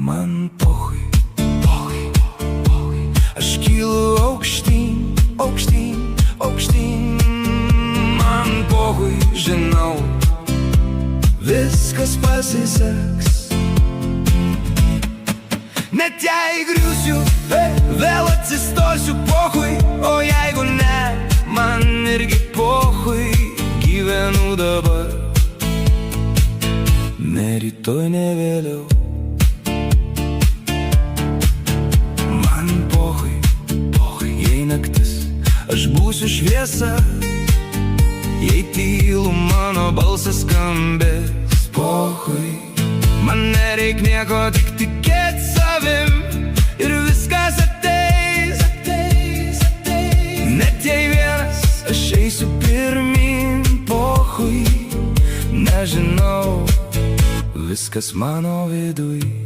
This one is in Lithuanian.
man pochui, pochui, pochui. Aš kylu aukštyn, aukštyn, aukštyn. Man pochui, žinau, viskas pasiseks. Net jei griūsiu, vėl atsistosiu, pochui. O jeigu ne, man irgi pochui. Gyvenu dabar, ne rytoj, ne vėliau. Man pochui, pochui. Jei naktis, aš būsiu šviesa. Jei tylu, mano balsas skambės, pochui. Man nereik nieko, tik tikėt savim. Ir viskas ateis, ateis, ateis. Net jei vienas, aš eisiu pirmin, pochui. Nežinau, viskas mano viduj.